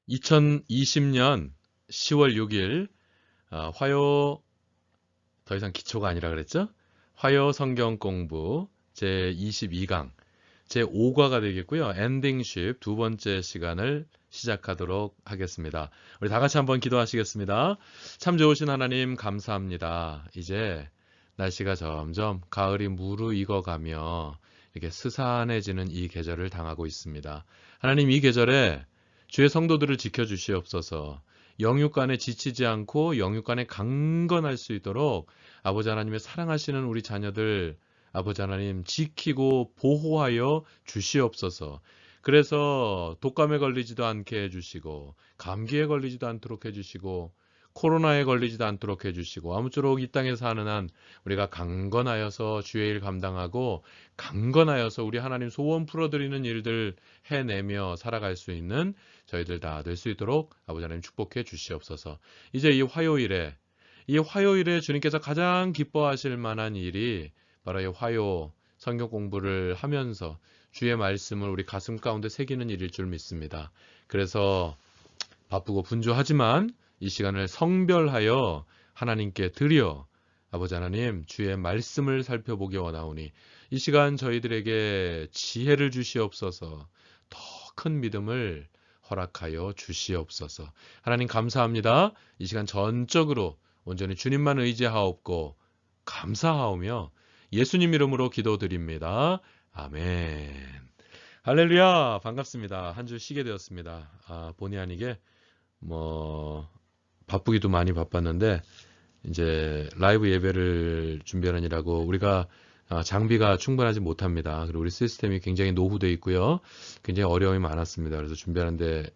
2020년 10월 6일 화요 더 이상 기초가 아니라 그랬죠? 화요 성경 공부 제22강 제5과가 되겠고요. 엔딩십 두 번째 시간을 시작하도록 하겠습니다. 우리 다 같이 한번 기도하시겠습니다. 참 좋으신 하나님 감사합니다. 이제 날씨가 점점 가을이 무르익어가며 이렇게 스산해지는 이 계절을 당하고 있습니다. 하나님 이 계절에 주의 성도들을 지켜주시옵소서. 영육간에 지치지 않고 영육간에 강건할 수 있도록 아버지 하나님의 사랑하시는 우리 자녀들 아버지 하나님 지키고 보호하여 주시옵소서. 그래서 독감에 걸리지도 않게 해주시고 감기에 걸리지도 않도록 해주시고 코로나에 걸리지도 않도록 해주시고 아무쪼록 이 땅에 사는 한 우리가 강건하여서 주의 일 감당하고 강건하여서 우리 하나님 소원 풀어드리는 일들 해내며 살아갈 수 있는 저희들 다 될 수 있도록 아버지 하나님 축복해 주시옵소서. 이제 이 화요일에 주님께서 가장 기뻐하실 만한 일이 바로 이 화요 성경 공부를 하면서 주의 말씀을 우리 가슴 가운데 새기는 일일 줄 믿습니다. 그래서 바쁘고 분주하지만 이 시간을 성별하여 하나님께 드려 아버지 하나님 주의 말씀을 살펴보기 원하오니 이 시간 저희들에게 지혜를 주시옵소서. 더 큰 믿음을 허락하여 주시옵소서. 하나님 감사합니다. 이 시간 전적으로 온전히 주님만 의지하옵고 감사하오며 예수님 이름으로 기도드립니다. 아멘. 할렐루야. 반갑습니다. 한 주 쉬게 되었습니다. 본의 아니게 바쁘기도 많이 바빴는데 이제 라이브 예배를 준비하느라고 우리가 장비가 충분하지 못합니다. 그리고 우리 시스템이 굉장히 노후되어 있고요. 굉장히 어려움이 많았습니다. 그래서 준비하는데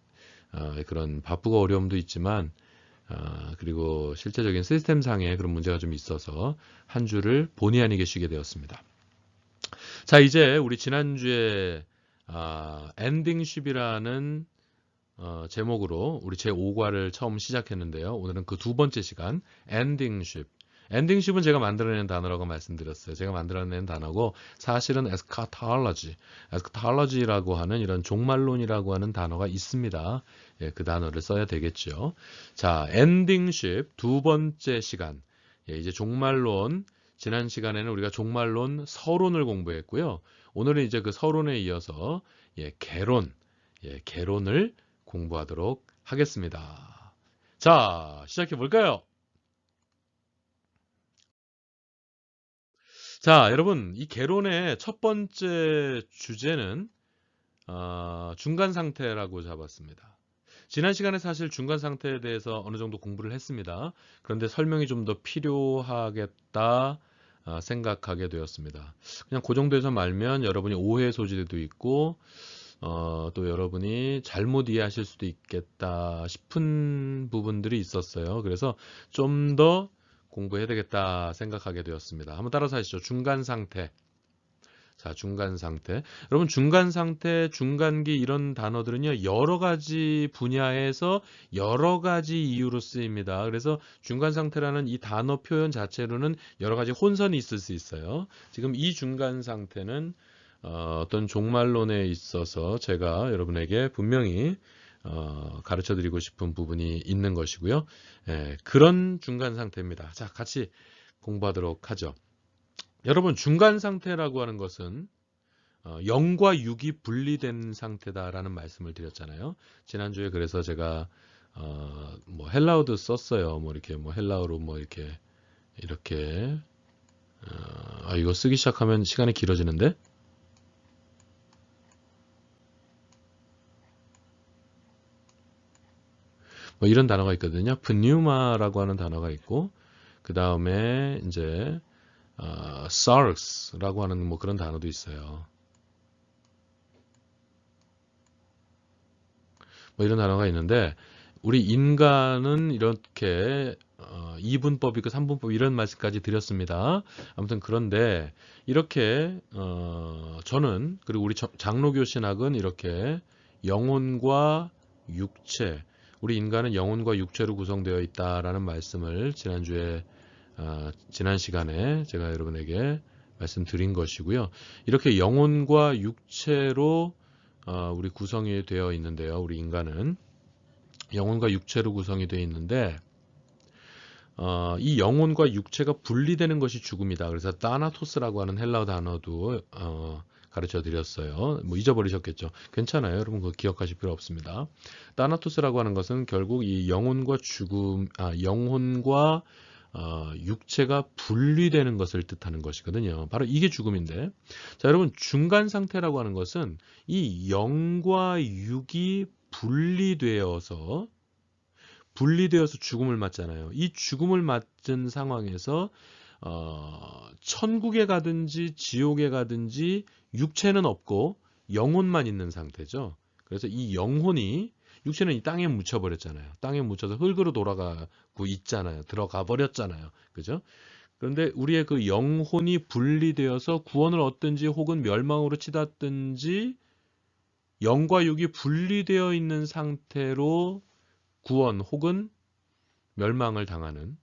그런 바쁘고 어려움도 있지만 그리고 실제적인 시스템상에 그런 문제가 좀 있어서 한 주를 본의 아니게 쉬게 되었습니다. 자, 이제 우리 지난주에 엔딩쉽이라는 제목으로 우리 제5과를 처음 시작했는데요. 오늘은 그 두 번째 시간 엔딩쉽. 엔딩쉽은 제가 만들어낸 단어라고 말씀드렸어요. 제가 만들어낸 단어고 사실은 에스카탈러지라고 하는 이런 종말론이라고 하는 단어가 있습니다. 예, 그 단어를 써야 되겠죠. 자, 엔딩쉽 두 번째 시간. 예, 이제 종말론. 지난 시간에는 우리가 종말론 서론을 공부했고요. 오늘은 이제 그 서론에 이어서 개론을 공부하도록 하겠습니다. 자, 시작해 볼까요? 자, 여러분, 이 개론의 첫 번째 주제는 중간 상태라고 잡았습니다. 지난 시간에 사실 중간 상태에 대해서 어느 정도 공부를 했습니다. 그런데 설명이 좀 더 필요하겠다 생각하게 되었습니다. 그냥 그 정도에서 말면 여러분이 오해 소지도 있고 또 여러분이 잘못 이해하실 수도 있겠다 싶은 부분들이 있었어요. 그래서 좀 더 공부해야 되겠다 생각하게 되었습니다. 한번 따라서 하시죠. 중간 상태. 자, 중간 상태. 여러분, 중간 상태, 중간기 이런 단어들은요, 여러 가지 분야에서 여러 가지 이유로 쓰입니다. 그래서 중간 상태라는 이 단어 표현 자체로는 여러 가지 혼선이 있을 수 있어요. 지금 이 중간 상태는 어떤 종말론에 있어서 제가 여러분에게 분명히 가르쳐 드리고 싶은 부분이 있는 것이고요. 그런 중간 상태입니다. 자, 같이 공부하도록 하죠. 여러분, 중간 상태라고 하는 것은 0과 6이 분리된 상태다라는 말씀을 드렸잖아요. 지난주에 그래서 제가 헬라어도 썼어요. 이렇게 헬라어로 이렇게 이거 쓰기 시작하면 시간이 길어지는데? 이런 단어가 있거든요. pneuma라고 하는 단어가 있고 그 다음에 이제 sarx라고 하는 그런 단어도 있어요. 이런 단어가 있는데 우리 인간은 이렇게 2분법 있고 3분법 이런 말씀까지 드렸습니다. 아무튼 그런데 이렇게 저는 그리고 우리 장로교 신학은 이렇게 영혼과 육체 우리 인간은 영혼과 육체로 구성되어 있다라는 말씀을 지난 시간에 제가 여러분에게 말씀드린 것이고요. 이렇게 영혼과 육체로 우리 구성이 되어 있는데요. 우리 인간은 영혼과 육체로 구성이 되어 있는데 이 영혼과 육체가 분리되는 것이 죽음이다. 그래서 타나토스라고 하는 헬라어 단어도 가르쳐 드렸어요. 뭐 잊어버리셨겠죠. 괜찮아요. 여러분 그거 기억하실 필요 없습니다. 타나토스라고 하는 것은 결국 이 영혼과 영혼과 육체가 분리되는 것을 뜻하는 것이거든요. 바로 이게 죽음인데, 자 여러분 중간 상태라고 하는 것은 이 영과 육이 분리되어서 죽음을 맞잖아요. 이 죽음을 맞은 상황에서 천국에 가든지 지옥에 가든지 육체는 없고 영혼만 있는 상태죠. 그래서 이 영혼이, 육체는 이 땅에 묻혀버렸잖아요. 땅에 묻혀서 흙으로 돌아가고 있잖아요. 들어가 버렸잖아요. 그죠? 그런데 우리의 그 영혼이 분리되어서 구원을 얻든지 혹은 멸망으로 치닫든지 영과 육이 분리되어 있는 상태로 구원 혹은 멸망을 당하는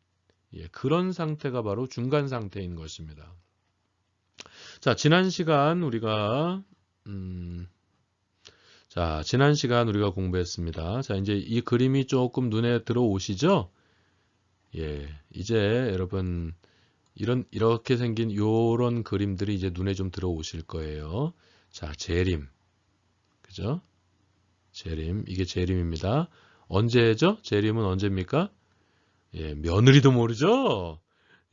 그런 상태가 바로 중간 상태인 것입니다. 자, 지난 시간 우리가 공부했습니다. 자, 이제 이 그림이 조금 눈에 들어오시죠? 예, 이제 여러분 이렇게 생긴 요런 그림들이 이제 눈에 좀 들어오실 거예요. 자, 재림. 그죠? 재림. 이게 재림입니다. 언제죠? 재림은 언제입니까? 예, 며느리도 모르죠?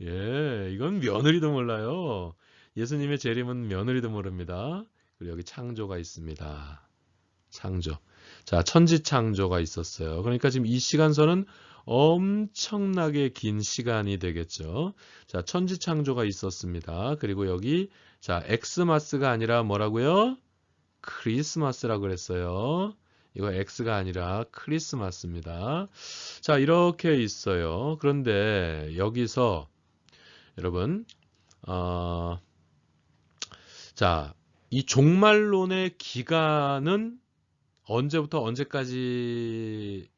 예, 이건 며느리도 몰라요. 예수님의 재림은 며느리도 모릅니다. 그리고 여기 창조가 있습니다. 창조. 자, 천지창조가 있었어요. 그러니까 지금 이 시간선은 엄청나게 긴 시간이 되겠죠. 자, 천지창조가 있었습니다. 그리고 여기, 자, 엑스마스가 아니라 뭐라고요? 크리스마스라고 그랬어요. 이거 X가 아니라 크리스마스입니다. 자, 이렇게 있어요. 그런데 여기서 여러분, 자, 이 종말론의 기간은 언제부터 언제까지라고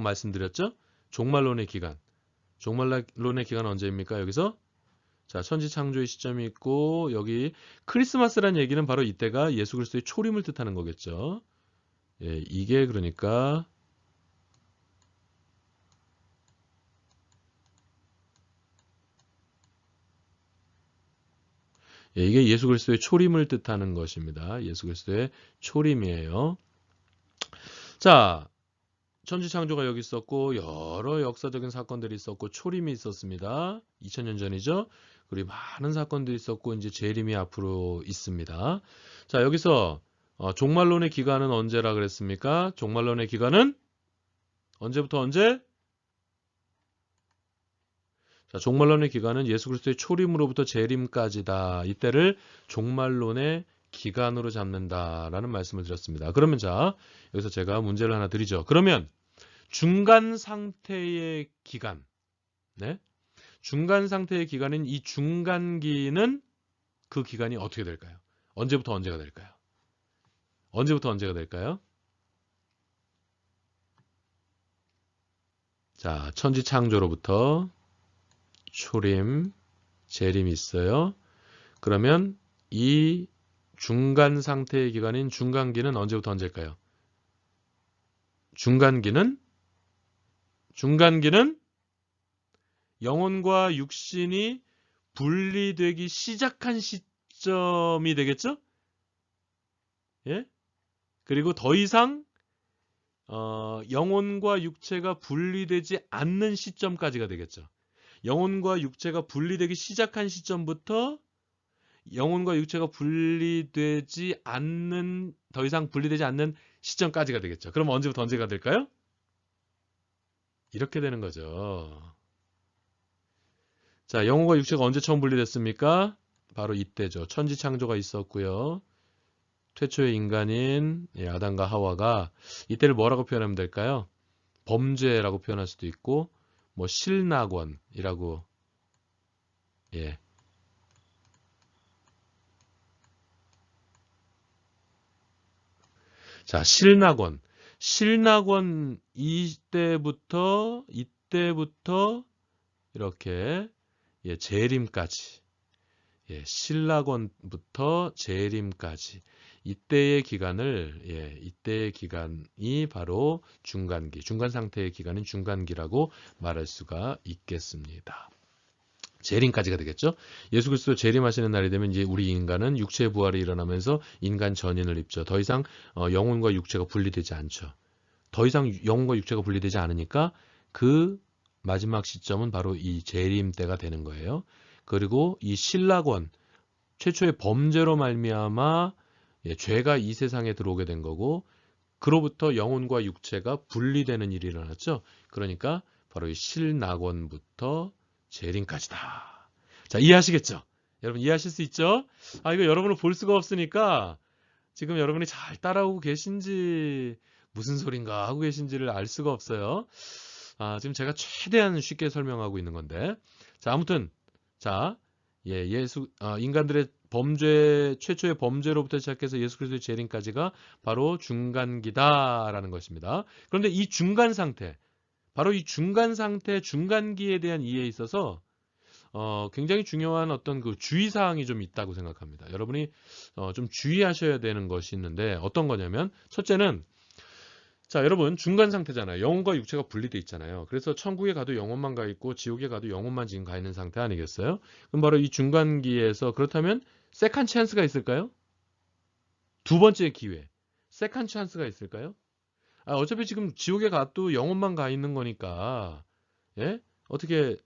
말씀드렸죠? 종말론의 기간. 종말론의 기간은 언제입니까? 여기서? 자, 천지창조의 시점이 있고 여기 크리스마스란 얘기는 바로 이때가 예수 그리스도의 초림을 뜻하는 거겠죠. 예, 이게 그러니까 이게 예수 그리스도의 초림을 뜻하는 것입니다. 예수 그리스도의 초림이에요. 자, 천지창조가 여기 있었고 여러 역사적인 사건들이 있었고 초림이 있었습니다. 2000년 전이죠. 그리고 많은 사건들이 있었고 이제 재림이 앞으로 있습니다. 자, 여기서 종말론의 기간은 언제라 그랬습니까? 종말론의 기간은 언제부터 언제? 자, 종말론의 기간은 예수 그리스도의 초림으로부터 재림까지다. 이때를 종말론의 기간으로 잡는다라는 말씀을 드렸습니다. 그러면 자, 여기서 제가 문제를 하나 드리죠. 그러면 중간 상태의 기간, 네? 중간 상태의 기간인 이 중간기는 그 기간이 어떻게 될까요? 언제부터 언제가 될까요? 언제부터 언제가 될까요? 자, 천지창조로부터 초림, 재림이 있어요. 그러면 이 중간 상태의 기간인 중간기는 언제부터 언제일까요? 중간기는 영혼과 육신이 분리되기 시작한 시점이 되겠죠? 예? 그리고 더 이상 영혼과 육체가 분리되지 않는 시점까지가 되겠죠. 영혼과 육체가 분리되기 시작한 시점부터 영혼과 육체가 분리되지 않는, 더 이상 분리되지 않는 시점까지가 되겠죠. 그럼 언제부터 언제가 될까요? 이렇게 되는 거죠. 자, 영혼과 육체가 언제 처음 분리됐습니까? 바로 이때죠. 천지창조가 있었고요. 최초의 인간인 아담과 하와가 이때를 뭐라고 표현하면 될까요? 범죄라고 표현할 수도 있고 뭐 실낙원이라고. 예. 자, 실낙원. 실낙원 이때부터 이렇게 재림까지. 예, 실낙원부터 재림까지. 이때의 기간이 바로 중간기, 중간 상태의 기간은 중간기라고 말할 수가 있겠습니다. 재림까지가 되겠죠. 예수 그리스도 재림하시는 날이 되면 이제 우리 인간은 육체의 부활이 일어나면서 인간 전인을 입죠. 더 이상 영혼과 육체가 분리되지 않죠. 더 이상 영혼과 육체가 분리되지 않으니까 그 마지막 시점은 바로 이 재림 때가 되는 거예요. 그리고 이 신라권, 최초의 범죄로 말미암아 죄가 이 세상에 들어오게 된 거고, 그로부터 영혼과 육체가 분리되는 일이 일어났죠. 그러니까 바로 이 실낙원부터 재림까지다. 자, 이해하시겠죠? 여러분 이해하실 수 있죠? 이거 여러분을 볼 수가 없으니까 지금 여러분이 잘 따라오고 계신지 무슨 소린가 하고 계신지를 알 수가 없어요. 지금 제가 최대한 쉽게 설명하고 있는 건데. 자, 아무튼 자, 인간들의 범죄, 최초의 범죄로부터 시작해서 예수 그리스도의 재림까지가 바로 중간기다라는 것입니다. 그런데 이 중간 상태, 바로 이 중간 상태, 중간기에 대한 이해에 있어서 굉장히 중요한 어떤 그 주의사항이 좀 있다고 생각합니다. 여러분이 좀 주의하셔야 되는 것이 있는데 어떤 거냐면, 첫째는 자, 여러분 중간 상태잖아요. 영혼과 육체가 분리돼 있잖아요. 그래서 천국에 가도 영혼만 가 있고 지옥에 가도 영혼만 지금 가 있는 상태 아니겠어요? 그럼 바로 이 중간기에서, 그렇다면 세컨 찬스가 있을까요? 두 번째 기회, 세컨 찬스가 있을까요? 어차피 지금 지옥에 가도 영혼만 가 있는 거니까, 예? 어떻게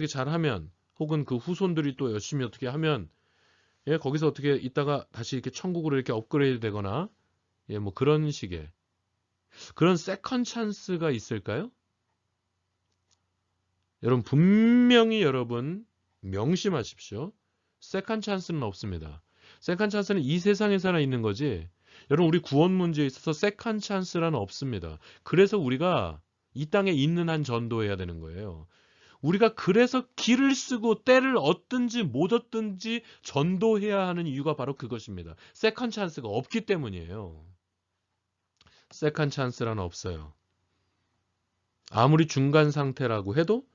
잘하면, 혹은 그 후손들이 또 열심히 어떻게 하면, 예, 거기서 어떻게 있다가 다시 이렇게 천국으로 이렇게 업그레이드 되거나, 예, 뭐 그런 식의 그런 세컨 찬스가 있을까요? 여러분 분명히 여러분 명심하십시오. 세컨 찬스는 없습니다. 세컨 찬스는 이 세상에서나 있는 거지. 여러분 우리 구원 문제에 있어서 세컨 찬스란 없습니다. 그래서 우리가 이 땅에 있는 한 전도해야 되는 거예요. 우리가 그래서 길을 쓰고 때를 얻든지 못 얻든지 전도해야 하는 이유가 바로 그것입니다. 세컨 찬스가 없기 때문이에요. 세컨 찬스란 없어요. 아무리 중간 상태라고 해도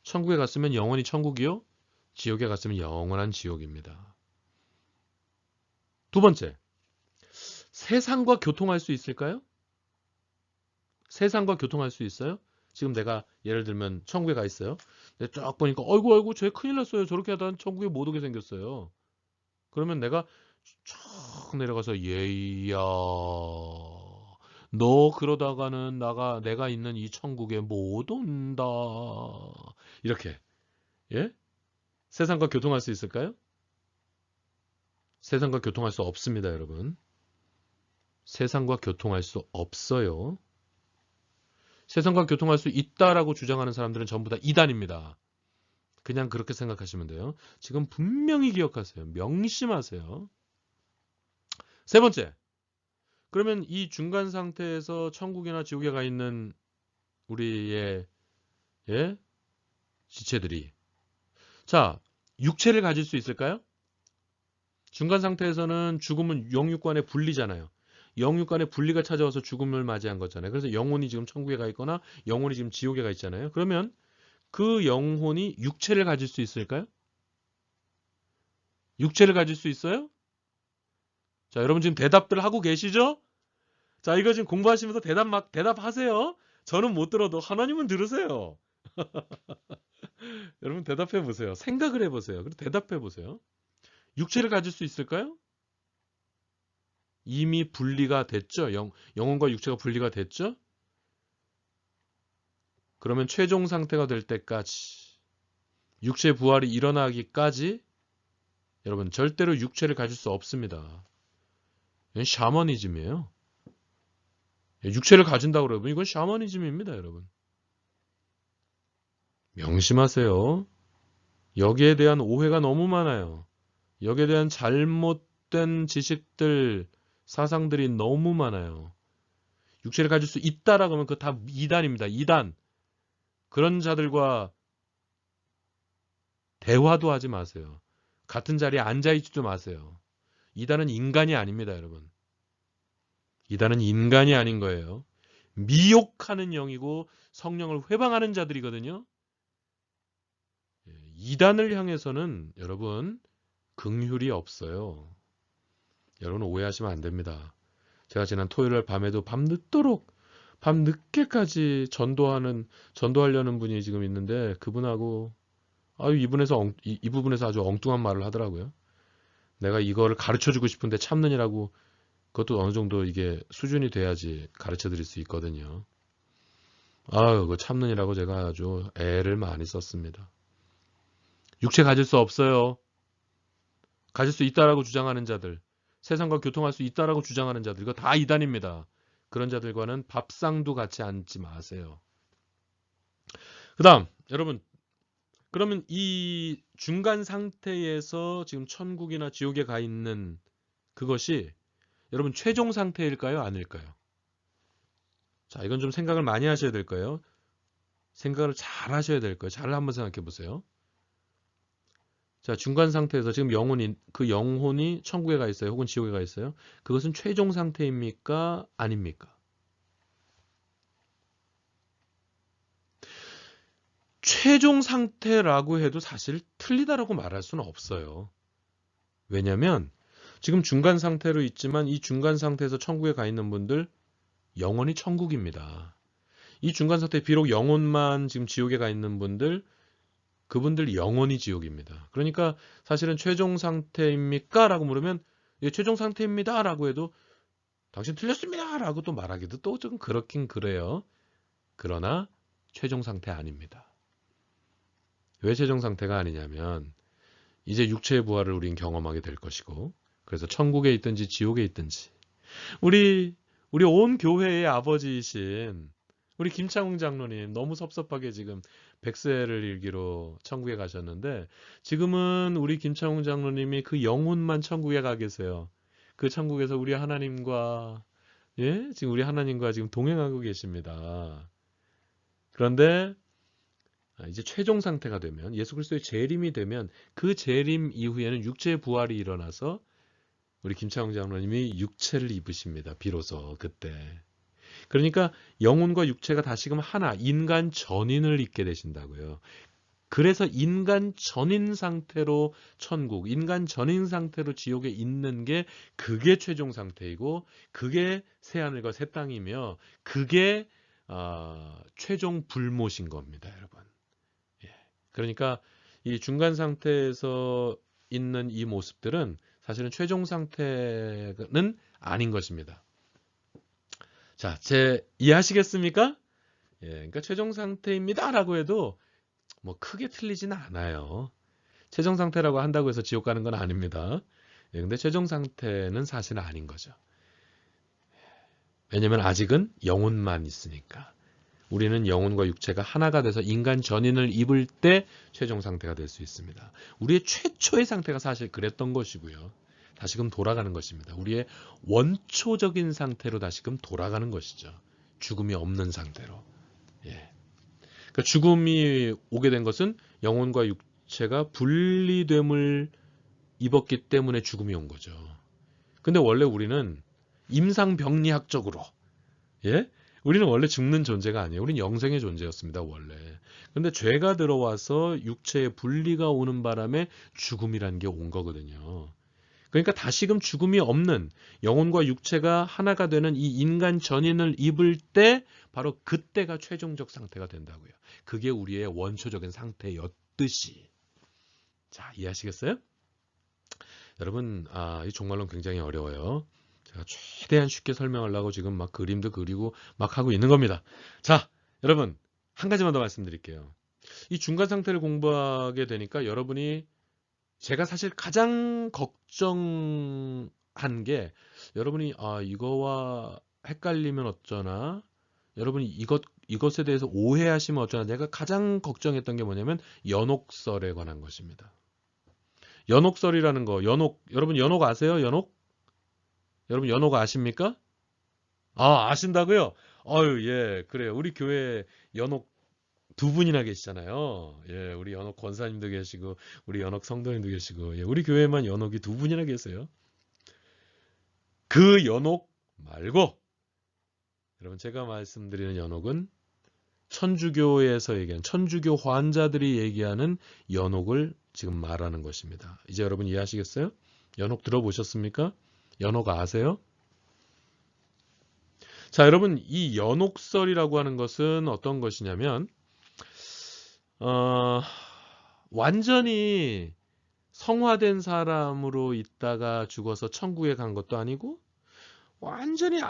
천국에 갔으면 영원히 천국이요, 지옥에 갔으면 영원한 지옥입니다. 두 번째, 세상과 교통할 수 있을까요? 세상과 교통할 수 있어요? 지금 내가 예를 들면 천국에 가 있어요. 내가 쫙 보니까 어이구 쟤 큰일 났어요. 저렇게 하다 천국에 못 오게 생겼어요. 그러면 내가 쫙 내려가서 얘야, 너 그러다가는 내가 있는 이 천국에 못 온다. 이렇게, 예? 세상과 교통할 수 있을까요? 세상과 교통할 수 없습니다, 여러분. 세상과 교통할 수 없어요. 세상과 교통할 수 있다라고 주장하는 사람들은 전부 다 이단입니다. 그냥 그렇게 생각하시면 돼요. 지금 분명히 기억하세요. 명심하세요. 세 번째, 그러면 이 중간 상태에서 천국이나 지옥에 가 있는 우리의 지체들이, 자, 육체를 가질 수 있을까요? 중간 상태에서는 죽음은 영육간의 분리잖아요. 영육간의 분리가 찾아와서 죽음을 맞이한 거잖아요. 그래서 영혼이 지금 천국에 가 있거나 영혼이 지금 지옥에 가 있잖아요. 그러면 그 영혼이 육체를 가질 수 있을까요? 육체를 가질 수 있어요? 자, 여러분 지금 대답들 하고 계시죠? 자, 이거 지금 공부하시면서 대답하세요. 저는 못 들어도 하나님은 들으세요. 여러분 대답해 보세요. 생각을 해 보세요. 그리고 대답해 보세요. 육체를 가질 수 있을까요? 이미 분리가 됐죠. 영혼과 육체가 분리가 됐죠. 그러면 최종 상태가 될 때까지, 육체 부활이 일어나기까지 여러분 절대로 육체를 가질 수 없습니다. 이건 샤머니즘이에요. 육체를 가진다고 그러면 이건 샤머니즘입니다, 여러분. 명심하세요. 여기에 대한 오해가 너무 많아요. 여기에 대한 잘못된 지식들, 사상들이 너무 많아요. 육체를 가질 수 있다라고 하면 그거 다 이단입니다. 이단. 그런 자들과 대화도 하지 마세요. 같은 자리에 앉아있지도 마세요. 이단은 인간이 아닙니다, 여러분. 이단은 인간이 아닌 거예요. 미혹하는 영이고 성령을 회방하는 자들이거든요. 이단을 향해서는 여러분 긍휼이 없어요. 여러분 오해하시면 안 됩니다. 제가 지난 토요일 밤에도 밤늦게까지 전도하려는 분이 지금 있는데 그분하고 이 부분에서 아주 엉뚱한 말을 하더라고요. 내가 이거를 가르쳐 주고 싶은데 참느니라고. 그것도 어느 정도 이게 수준이 돼야지 가르쳐 드릴 수 있거든요. 그거 참느니라고 제가 아주 애를 많이 썼습니다. 육체 가질 수 없어요. 가질 수 있다라고 주장하는 자들, 세상과 교통할 수 있다라고 주장하는 자들, 이거 다 이단입니다. 그런 자들과는 밥상도 같이 앉지 마세요. 그 다음, 여러분, 그러면 이 중간 상태에서 지금 천국이나 지옥에 가 있는 그것이 여러분 최종 상태일까요? 아닐까요? 자, 이건 좀 생각을 많이 하셔야 될 거예요. 생각을 잘 하셔야 될 거예요. 잘 한번 생각해 보세요. 자, 중간 상태에서 지금 그 영혼이 천국에 가 있어요. 혹은 지옥에 가 있어요. 그것은 최종 상태입니까? 아닙니까? 최종 상태라고 해도 사실 틀리다라고 말할 수는 없어요. 왜냐하면 지금 중간 상태로 있지만 이 중간 상태에서 천국에 가 있는 분들 영원히 천국입니다. 이 중간 상태 비록 영혼만 지금 지옥에 가 있는 분들 그분들 영원히 지옥입니다. 그러니까 사실은 최종 상태입니까? 라고 물으면 예, 최종 상태입니다. 라고 해도 당신 틀렸습니다. 라고 또 말하기도 또 좀 그렇긴 그래요. 그러나 최종 상태 아닙니다. 왜 최종 상태가 아니냐면 이제 육체의 부활을 우린 경험하게 될 것이고 그래서 천국에 있든지 지옥에 있든지 우리 온 교회의 아버지이신 우리 김창웅 장로님 너무 섭섭하게 지금 100세를 일기로 천국에 가셨는데 지금은 우리 김창웅 장로님이 그 영혼만 천국에 가 계세요. 그 천국에서 우리 하나님과 지금 우리 하나님과 지금 동행하고 계십니다. 그런데 이제 최종 상태가 되면 예수 그리스도의 재림이 되면 그 재림 이후에는 육체의 부활이 일어나서 우리 김창웅 장로님이 육체를 입으십니다. 비로소 그때. 그러니까 영혼과 육체가 다시금 하나 인간 전인을 입게 되신다고요. 그래서 인간 전인 상태로 천국, 인간 전인 상태로 지옥에 있는 게 그게 최종 상태이고 그게 새하늘과 새 땅이며 그게 최종 불못인 겁니다, 여러분. 그러니까 이 중간 상태에서 있는 이 모습들은 사실은 최종 상태는 아닌 것입니다. 자, 이해하시겠습니까? 그러니까 최종 상태입니다라고 해도 뭐 크게 틀리지는 않아요. 최종 상태라고 한다고 해서 지옥 가는 건 아닙니다. 근데 최종 상태는 사실 아닌 거죠. 왜냐면 아직은 영혼만 있으니까. 우리는 영혼과 육체가 하나가 돼서 인간 전인을 입을 때 최종 상태가 될 수 있습니다. 우리의 최초의 상태가 사실 그랬던 것이고요. 다시금 돌아가는 것입니다. 우리의 원초적인 상태로 다시금 돌아가는 것이죠. 죽음이 없는 상태로. 그러니까 죽음이 오게 된 것은 영혼과 육체가 분리됨을 입었기 때문에 죽음이 온 거죠. 근데 원래 우리는 임상병리학적으로 우리는 원래 죽는 존재가 아니에요. 우리는 영생의 존재였습니다, 원래. 그런데 죄가 들어와서 육체의 분리가 오는 바람에 죽음이라는 게 온 거거든요. 그러니까 다시금 죽음이 없는 영혼과 육체가 하나가 되는 이 인간 전인을 입을 때 바로 그때가 최종적 상태가 된다고요. 그게 우리의 원초적인 상태였듯이. 자, 이해하시겠어요? 여러분, 이 종말론 굉장히 어려워요. 제가 최대한 쉽게 설명하려고 지금 막 그림도 그리고 막 하고 있는 겁니다. 자, 여러분, 한 가지만 더 말씀드릴게요. 이 중간 상태를 공부하게 되니까 여러분이 제가 사실 가장 걱정한 게 여러분이 이거와 헷갈리면 어쩌나 여러분이 이것에 대해서 오해하시면 어쩌나 내가 가장 걱정했던 게 뭐냐면 연옥설에 관한 것입니다. 연옥설이라는 거 여러분 연옥 아세요? 연옥? 여러분 연옥 아십니까? 아신다고요? 예, 그래요. 우리 교회 연옥 두 분이나 계시잖아요. 우리 연옥 권사님도 계시고 우리 연옥 성도님도 계시고 우리 교회만 연옥이 두 분이나 계세요. 그 연옥 말고 여러분 제가 말씀드리는 연옥은 천주교에서 얘기하는 천주교 환자들이 얘기하는 연옥을 지금 말하는 것입니다. 이제 여러분 이해하시겠어요? 연옥 들어보셨습니까? 연호가 아세요? 자, 여러분, 이 연옥설이라고 하는 것은 어떤 것이냐면, 어, 완전히 성화된 사람으로 있다가 죽어서 천국에 간 것도 아니고, 완전히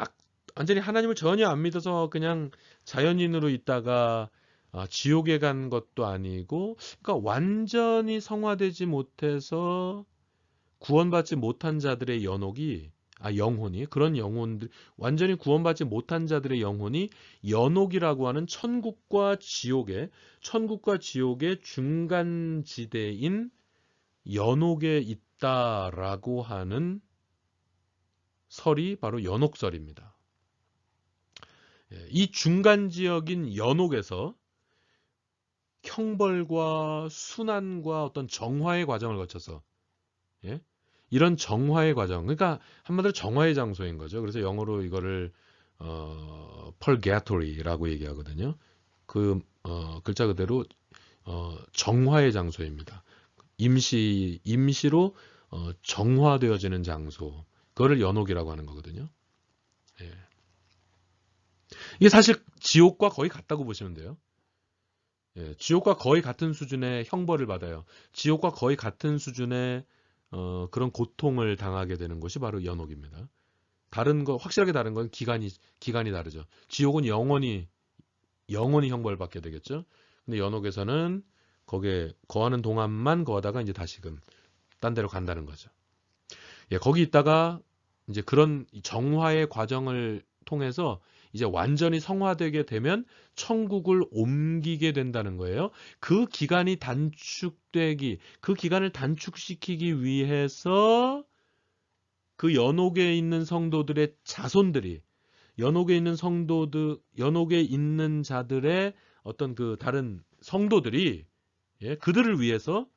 완전히 하나님을 전혀 안 믿어서 그냥 자연인으로 있다가 지옥에 간 것도 아니고, 그러니까 완전히 성화되지 못해서 구원받지 못한 자들의 영혼이, 그런 영혼들, 완전히 구원받지 못한 자들의 영혼이 연옥이라고 하는 천국과 지옥의 중간 지대인 연옥에 있다라고 하는 설이 바로 연옥설입니다. 이 중간 지역인 연옥에서 형벌과 순환과 어떤 정화의 과정을 거쳐서, 예? 이런 정화의 과정, 그러니까 한마디로 정화의 장소인 거죠. 그래서 영어로 이거를 purgatory라고 얘기하거든요. 그 글자 그대로 정화의 장소입니다. 임시로 정화되어지는 장소, 그거를 연옥이라고 하는 거거든요. 예. 이게 사실 지옥과 거의 같다고 보시면 돼요. 예, 지옥과 거의 같은 수준의 형벌을 받아요. 지옥과 거의 같은 수준의 그런 고통을 당하게 되는 것이 바로 연옥입니다. 확실하게 다른 건 기간이 다르죠. 지옥은 영원히 형벌받게 되겠죠. 근데 연옥에서는 거기에 거하는 동안만 거하다가 이제 다시금 딴 데로 간다는 거죠. 예, 거기 있다가 이제 그런 정화의 과정을 통해서 이제 완전히 성화되게 되면 천국을 옮기게 된다는 거예요. 그 기간을 단축시키기 위해서 그 연옥에 있는 성도들의 자손들이, 연옥에 있는 자들의 어떤 그 다른 성도들이, 예, 그들을 위해서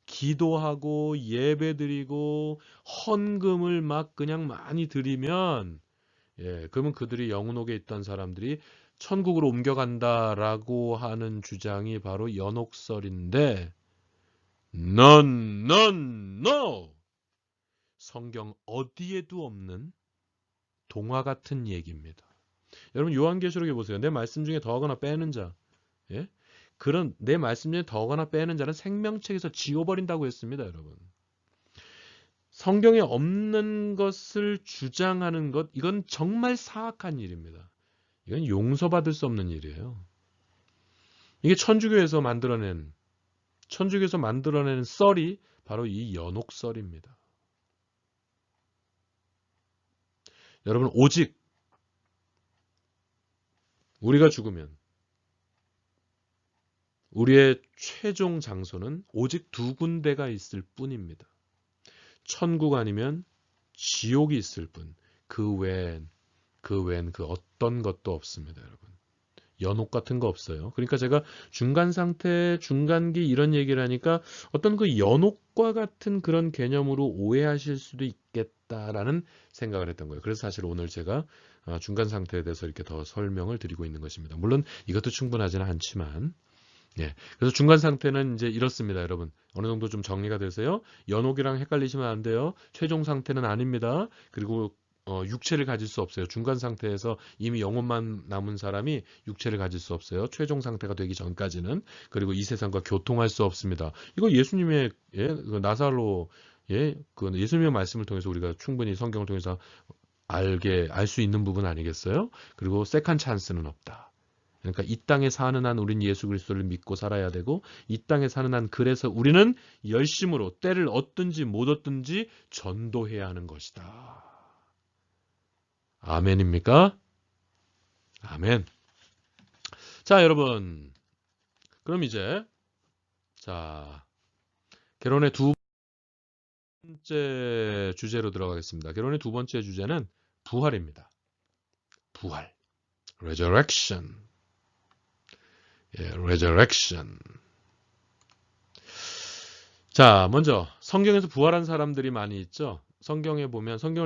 기도하고 예배드리고 헌금을 막 그냥 많이 드리면, 예, 그러면 그들이 영혼옥에 있던 사람들이 천국으로 옮겨간다라고 하는 주장이 바로 연옥설인데, no! 성경 어디에도 없는 동화 같은 얘기입니다. 여러분 요한계시록에 보세요. 내 말씀 중에 더하거나 빼는 자, 예? 그런 내 말씀 중에 더하거나 빼는 자는 생명책에서 지워버린다고 했습니다, 여러분. 성경에 없는 것을 주장하는 것, 이건 정말 사악한 일입니다. 이건 용서받을 수 없는 일이에요. 이게 천주교에서 만들어낸 썰이 바로 이 연옥설입니다. 여러분, 오직 우리가 죽으면 우리의 최종 장소는 오직 두 군데가 있을 뿐입니다. 천국 아니면 지옥이 있을 뿐. 그 외엔 그 어떤 것도 없습니다, 여러분. 연옥 같은 거 없어요. 그러니까 제가 중간 상태, 중간기 이런 얘기를 하니까 어떤 그 연옥과 같은 그런 개념으로 오해하실 수도 있겠다라는 생각을 했던 거예요. 그래서 사실 오늘 제가 중간 상태에 대해서 이렇게 더 설명을 드리고 있는 것입니다. 물론 이것도 충분하지는 않지만, 예. 그래서 중간 상태는 이제 이렇습니다, 여러분. 어느 정도 좀 정리가 되세요? 연옥이랑 헷갈리시면 안 돼요. 최종 상태는 아닙니다. 그리고 육체를 가질 수 없어요. 중간 상태에서 이미 영혼만 남은 사람이 육체를 가질 수 없어요. 최종 상태가 되기 전까지는. 그리고 이 세상과 교통할 수 없습니다. 이거 예수님의, 예, 그 나사로, 예, 그 예수님의 말씀을 통해서 우리가 충분히 성경을 통해서 알 수 있는 부분 아니겠어요? 그리고 세컨 찬스는 없다. 그러니까 이 땅에 사는 한 우리는 예수 그리스도를 믿고 살아야 되고, 이 땅에 사는 한 그래서 우리는 열심으로 때를 얻든지 못 얻든지 전도해야 하는 것이다. 아멘입니까? 아멘. 자, 여러분. 그럼 이제 결혼의 두 번째 주제로 들어가겠습니다. 결혼의 두 번째 주제는 부활입니다. 부활. resurrection. 예, resurrection. 자, 먼저 성경에서 부활한 사람들이 많이 있죠. 성경을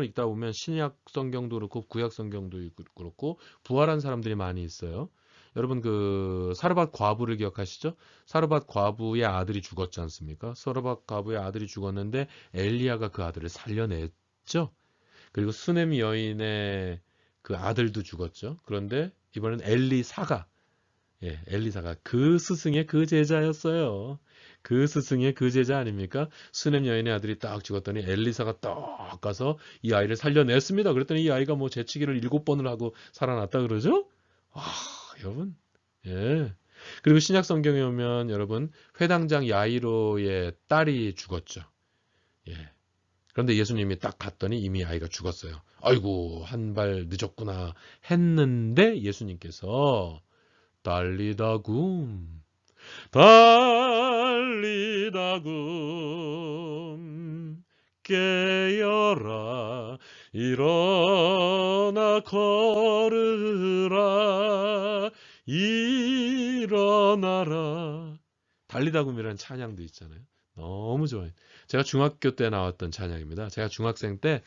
읽다 보면 신약 성경도 그렇고 구약 성경도 그렇고 부활한 사람들이 많이 있어요. 여러분 그 사르밧 과부를 기억하시죠? 사르밧 과부의 아들이 죽었지 않습니까? 사르밧 과부의 아들이 죽었는데 엘리야가 그 아들을 살려냈죠. 그리고 수넴 여인의 그 아들도 죽었죠. 그런데 이번엔 엘리사가, 엘리사가 그 스승의 그 제자였어요. 그 스승의 그 제자 아닙니까? 수넴 여인의 아들이 딱 죽었더니 엘리사가 딱 가서 이 아이를 살려냈습니다. 그랬더니 이 아이가 뭐 재치기를 7번을 하고 살아났다 그러죠? 아, 여러분. 예. 그리고 신약 성경에 오면 여러분 회당장 야이로의 딸이 죽었죠. 예. 그런데 예수님이 딱 갔더니 이미 아이가 죽었어요. 아이고, 한 발 늦었구나 했는데 예수님께서 달리다굼, 달리다굼, 깨어라, 일어나 걸으라, 일어나라. 달리다굼이라는 찬양도 있잖아요. 너무 좋아요. 제가 중학교 때 나왔던 찬양입니다. 제가 중학생 때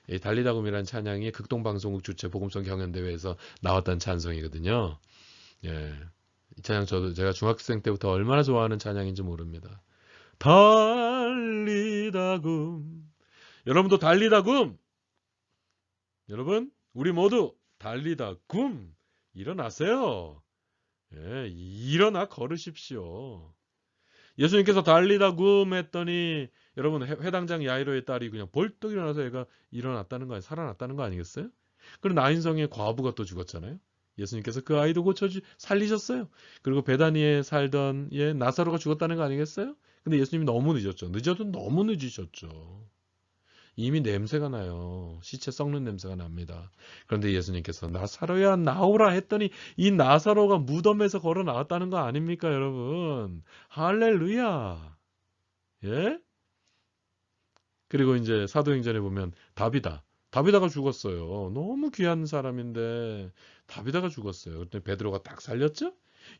이 달리다굼이라는 찬양이 극동방송국 주최 복음성 경연대회에서 나왔던 찬송이거든요. 예. 이 찬양 제가 중학생 때부터 얼마나 좋아하는 찬양인지 모릅니다. 달리다굼. 여러분도 달리다굼. 여러분, 우리 모두 달리다굼. 일어나세요. 예, 일어나 걸으십시오. 예수님께서 달리다굼 했더니 여러분 회당장 야이로의 딸이 그냥 벌떡 일어나서 얘가 일어났다는 거 아니에요? 살아났다는 거 아니겠어요? 그리고 나인성의 과부가 또 죽었잖아요. 예수님께서 그 아이도 살리셨어요. 그리고 베다니에 살던 나사로가 죽었다는 거 아니겠어요? 근데 예수님이 너무 늦었죠. 늦어도 너무 늦으셨죠. 이미 냄새가 나요. 시체 썩는 냄새가 납니다. 그런데 예수님께서 나사로야 나오라 했더니 이 나사로가 무덤에서 걸어 나왔다는 거 아닙니까, 여러분? 할렐루야. 예? 그리고 이제 사도행전에 보면 다비다가 죽었어요. 너무 귀한 사람인데 다비다가 죽었어요. 그때 베드로가 딱 살렸죠?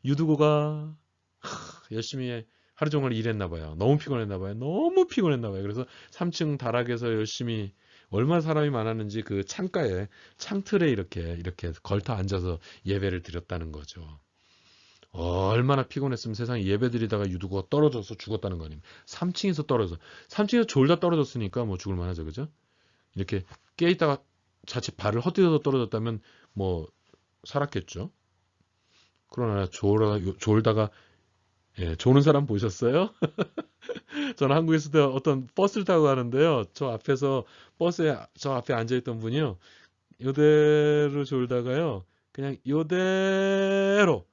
유두고가 열심히 하루 종일 일했나 봐요. 너무 피곤했나 봐요. 그래서 3층 다락에서 열심히 얼마나 사람이 많았는지 그 창가에 창틀에 이렇게 걸터 앉아서 예배를 드렸다는 거죠. 얼마나 피곤했으면 세상에 예배드리다가 유두고가 떨어져서 죽었다는 거 아닙니까? 3층에서 졸다 떨어졌으니까 뭐 죽을 만하죠. 그죠? 이렇게 깨있다가 자칫 발을 헛디뎌서 떨어졌다면 뭐 살았겠죠. 그러나 졸다가 조는 사람 보셨어요? 저는 한국에 있을 때 어떤 버스를 타고 가는데요. 저 앞에 앉아있던 분이요. 요대로 졸다가요. 그냥 요대로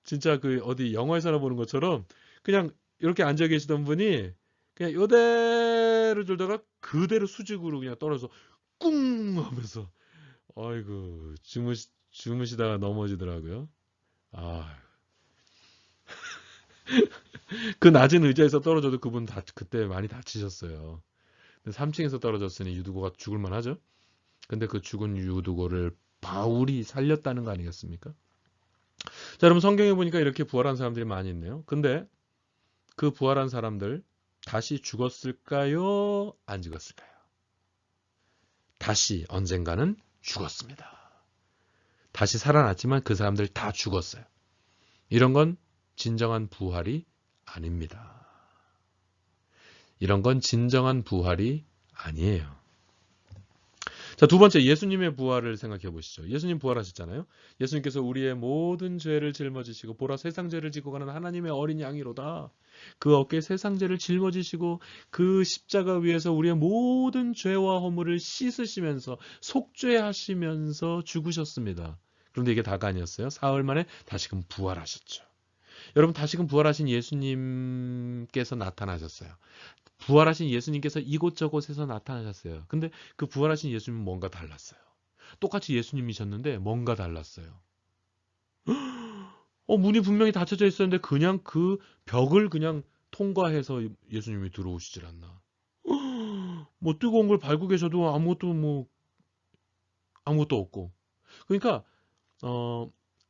진짜 그 어디 영화에서나 보는 것처럼 그냥 이렇게 앉아 계시던 분이 그냥 요대로 졸다가 그대로 수직으로 그냥 떨어져서 꿍 하면서 아이고 주무시다가 넘어지더라고요. 아, 그 낮은 의자에서 떨어져도 그분 그때 많이 다치셨어요. 3층에서 떨어졌으니 유두고가 죽을 만하죠. 근데 그 죽은 유두고를 바울이 살렸다는 거 아니겠습니까? 자, 여러분 성경에 보니까 이렇게 부활한 사람들이 많이 있네요. 근데 그 부활한 사람들 다시 죽었을까요? 안 죽었을까요? 다시 언젠가는 죽었습니다. 다시 살아났지만 그 사람들 다 죽었어요. 이런 건 진정한 부활이 아닙니다. 이런 건 진정한 부활이 아니에요. 자, 두 번째 예수님의 부활을 생각해 보시죠. 예수님 부활하셨잖아요. 예수님께서 우리의 모든 죄를 짊어지시고 보라 세상 죄를 지고 가는 하나님의 어린 양이로다. 그 어깨에 세상 죄를 짊어지시고 그 십자가 위에서 우리의 모든 죄와 허물을 씻으시면서 속죄하시면서 죽으셨습니다. 그런데 이게 다가 아니었어요. 사흘 만에 다시금 부활하셨죠. 여러분 다시금 부활하신 예수님께서 나타나셨어요. 부활하신 예수님께서 이곳저곳에서 나타나셨어요. 근데 그 부활하신 예수님은 뭔가 달랐어요. 똑같이 예수님이셨는데 뭔가 달랐어요. 문이 분명히 닫혀져 있었는데 그냥 그 벽을 그냥 통과해서 예수님이 들어오시질 않나. 뭐 뜨거운 걸 밟고 계셔도 아무것도 없고. 그러니까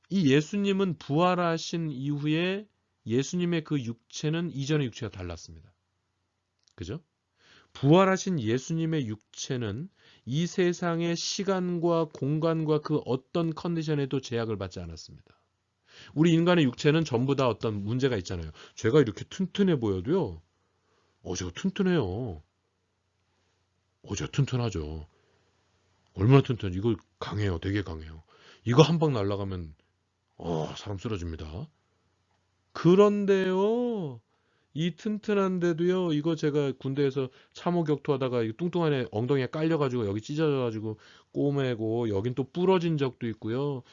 이 예수님은 부활하신 이후에 예수님의 그 육체는 이전의 육체가 달랐습니다. 그죠? 부활하신 예수님의 육체는 이 세상의 시간과 공간과 그 어떤 컨디션에도 제약을 받지 않았습니다. 우리 인간의 육체는 전부 다 어떤 문제가 있잖아요. 제가 이렇게 튼튼해 보여도요. 제가 튼튼해요. 제가 튼튼하죠. 얼마나 튼튼해. 이거 강해요. 되게 강해요. 이거 한 방 날아가면 사람 쓰러집니다. 그런데요. 이 튼튼한데도요. 이거 제가 군대에서 참호 격투하다가 이 뚱뚱한 애 엉덩이에 깔려가지고 여기 찢어져가지고 꼬매고 여긴 또 부러진 적도 있고요.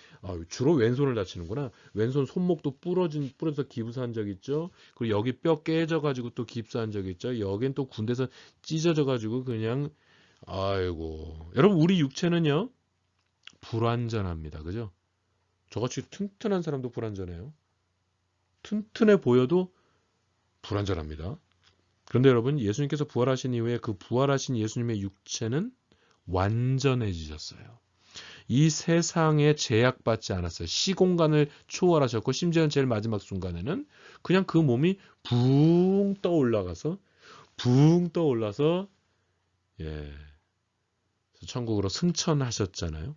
주로 왼손을 다치는구나. 왼손 손목도 부러져서 깁스한 적 있죠. 그리고 여기 뼈 깨져가지고 또 깁스한 적 있죠. 여긴 또 군대에서 찢어져가지고 그냥 아이고. 여러분 우리 육체는요. 불완전합니다. 그죠? 저같이 튼튼한 사람도 불완전해요. 튼튼해 보여도 불완전합니다. 그런데 여러분 예수님께서 부활하신 이후에 그 부활하신 예수님의 육체는 완전해지셨어요. 이 세상에 제약받지 않았어요. 시공간을 초월하셨고 심지어는 제일 마지막 순간에는 그냥 그 몸이 붕 떠올라서 예, 천국으로 승천하셨잖아요.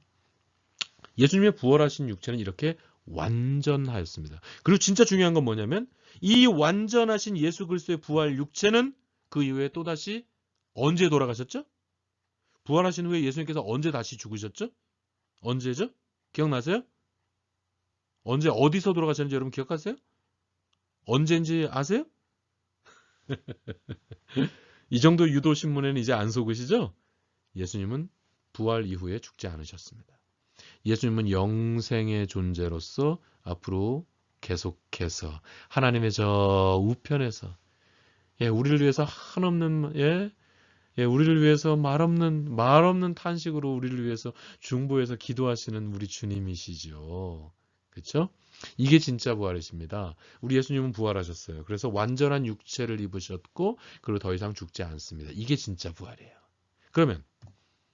예수님의 부활하신 육체는 이렇게 완전하였습니다. 그리고 진짜 중요한 건 뭐냐면 이 완전하신 예수 그리스도의 부활 육체는 그 이후에 또다시 언제 돌아가셨죠? 부활하신 후에 예수님께서 언제 다시 죽으셨죠? 언제죠? 기억나세요? 언제 어디서 돌아가셨는지 여러분 기억하세요? 언제인지 아세요? 이 정도 유도신문에는 이제 안 속으시죠? 예수님은 부활 이후에 죽지 않으셨습니다. 예수님은 영생의 존재로서 앞으로 계속해서 하나님의 저 우편에서 우리를 위해서 한없는 우리를 위해서 말없는 탄식으로 우리를 위해서 중보해서 기도하시는 우리 주님이시죠. 그렇죠? 이게 진짜 부활이십니다. 우리 예수님은 부활하셨어요. 그래서 완전한 육체를 입으셨고 그리고 더 이상 죽지 않습니다. 이게 진짜 부활이에요. 그러면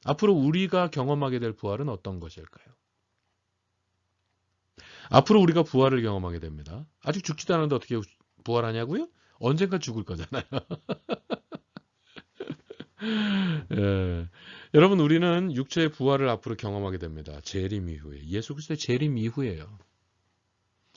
앞으로 우리가 경험하게 될 부활은 어떤 것일까요? 앞으로 우리가 부활을 경험하게 됩니다. 아직 죽지도 않았는데 어떻게 부활하냐고요? 언젠가 죽을 거잖아요. 예. 여러분 우리는 육체의 부활을 앞으로 경험하게 됩니다. 재림 이후에. 예수 그리스도의 재림 이후에요.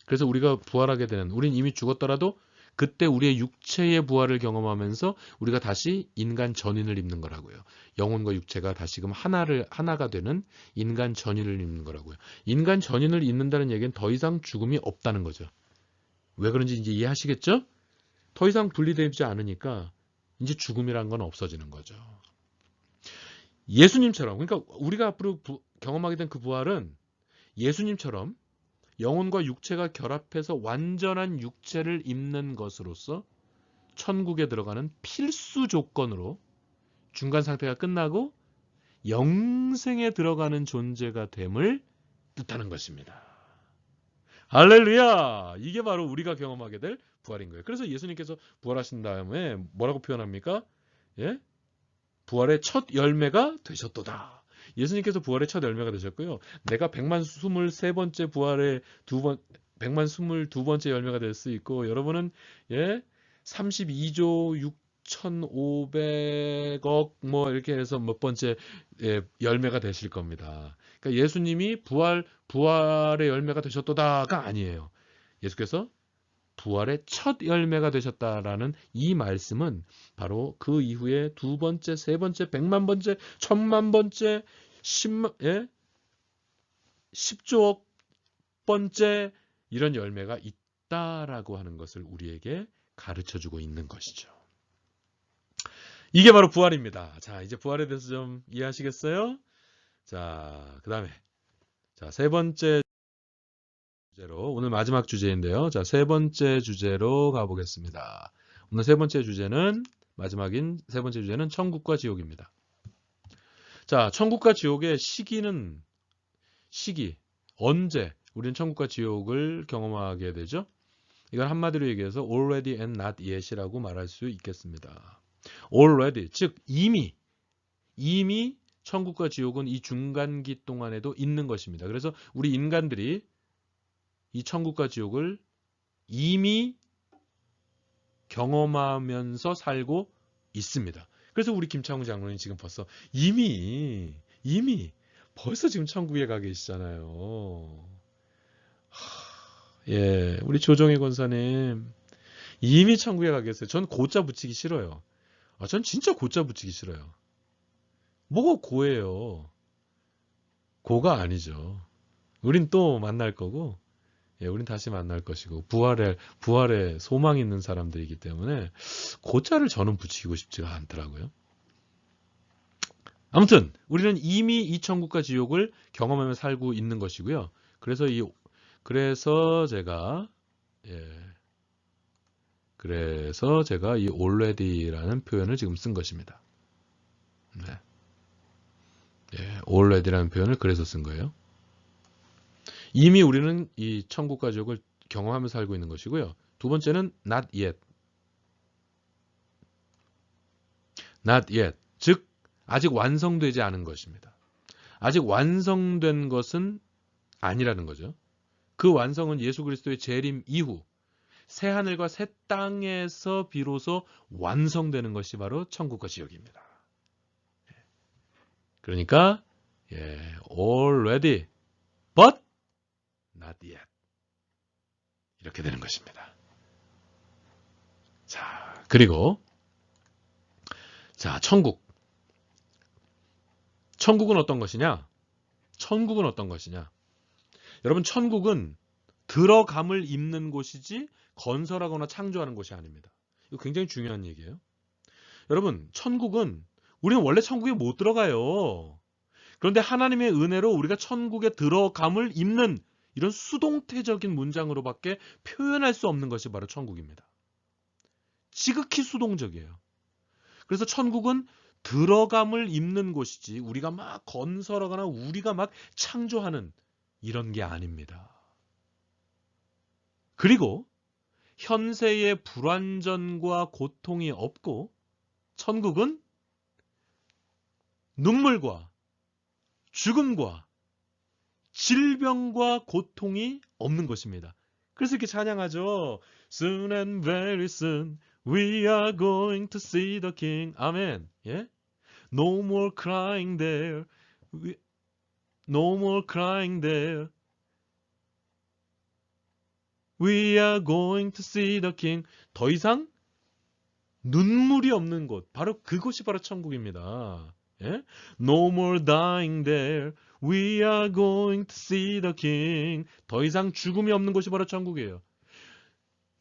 그래서 우리가 부활하게 되는 우린 이미 죽었더라도 그때 우리의 육체의 부활을 경험하면서 우리가 다시 인간 전인을 입는 거라고요. 영혼과 육체가 다시금 하나가 되는 인간 전인을 입는 거라고요. 인간 전인을 입는다는 얘기는 더 이상 죽음이 없다는 거죠. 왜 그런지 이제 이해하시겠죠? 더 이상 분리되지 않으니까 이제 죽음이란 건 없어지는 거죠. 예수님처럼 그러니까 우리가 앞으로 경험하게 된 그 부활은 예수님처럼 영혼과 육체가 결합해서 완전한 육체를 입는 것으로서 천국에 들어가는 필수 조건으로 중간 상태가 끝나고 영생에 들어가는 존재가 됨을 뜻하는 것입니다. 할렐루야! 이게 바로 우리가 경험하게 될 부활인 거예요. 그래서 예수님께서 부활하신 다음에 뭐라고 표현합니까? 예? 부활의 첫 열매가 되셨도다. 예수님께서 부활의 첫 열매가 되셨고요. 내가 123번째 부활의 122번째 열매가 될 수 있고 여러분은 32조 6,500억 뭐 이렇게 해서 몇 번째 열매가 되실 겁니다. 그러니까 예수님이 부활의 열매가 되셨도다가 아니에요. 예수께서 부활의 첫 열매가 되셨다라는 이 말씀은 바로 그 이후에 두 번째, 세 번째, 100만 번째, 1000만 번째, 10조억 번째 이런 열매가 있다라고 하는 것을 우리에게 가르쳐주고 있는 것이죠. 이게 바로 부활입니다. 자, 이제 부활에 대해서 좀 이해하시겠어요? 자, 그 다음에 세 번째 주제로 오늘 마지막 주제인데요. 자, 세 번째 주제로 가보겠습니다. 오늘 세 번째 주제는 마지막인 세 번째 주제는 천국과 지옥입니다. 자, 천국과 지옥의 시기 언제 우리는 천국과 지옥을 경험하게 되죠? 이건 한마디로 얘기해서 already and not yet이라고 말할 수 있겠습니다. already 즉 이미 천국과 지옥은 이 중간기 동안에도 있는 것입니다. 그래서 우리 인간들이 이 천국과 지옥을 이미 경험하면서 살고 있습니다. 그래서 우리 김창훈 장로님 지금 벌써 이미 벌써 지금 천국에 가 계시잖아요. 우리 조정희 권사님 이미 천국에 가 계세요. 전 고자 붙이기 싫어요. 전 진짜 고자 붙이기 싫어요. 뭐가 고예요. 고가 아니죠. 우린 또 만날 거고, 예, 우린 다시 만날 것이고, 부활에 소망이 있는 사람들이기 때문에, 고자를 저는 붙이고 싶지가 않더라고요. 아무튼, 우리는 이미 이 천국과 지옥을 경험하며 살고 있는 것이고요. 그래서 제가, 예, 이 already라는 표현을 지금 쓴 것입니다. 네. 예, already라는 표현을 그래서 쓴 거예요. 이미 우리는 이 천국과 지옥을 경험하며 살고 있는 것이고요. 두 번째는 not yet. not yet. 즉 아직 완성되지 않은 것입니다. 아직 완성된 것은 아니라는 거죠. 그 완성은 예수 그리스도의 재림 이후 새 하늘과 새 땅에서 비로소 완성되는 것이 바로 천국과 지옥입니다. 그러니까 already but not yet 이렇게 되는 것입니다. 자, 그리고 자, 천국은 어떤 것이냐? 천국은 어떤 것이냐? 여러분, 천국은 들어감을 입는 곳이지 건설하거나 창조하는 곳이 아닙니다. 이거 굉장히 중요한 얘기예요. 여러분, 우리는 원래 천국에 못 들어가요. 그런데 하나님의 은혜로 우리가 천국에 들어감을 입는 이런 수동태적인 문장으로밖에 표현할 수 없는 것이 바로 천국입니다. 지극히 수동적이에요. 그래서 천국은 들어감을 입는 곳이지 우리가 막 건설하거나 우리가 막 창조하는 이런 게 아닙니다. 그리고 현세의 불완전과 고통이 없고 천국은 눈물과 죽음과 질병과 고통이 없는 것입니다. 그래서 이렇게 찬양하죠. Soon and very soon we are going to see the King. 아멘. 예? No more crying there. No more crying there. We are going to see the King. 더 이상 눈물이 없는 곳. 바로 그곳이 바로 천국입니다. 예? No more dying there. We are going to see the King. 더 이상 죽음이 없는 곳이 바로 천국이에요.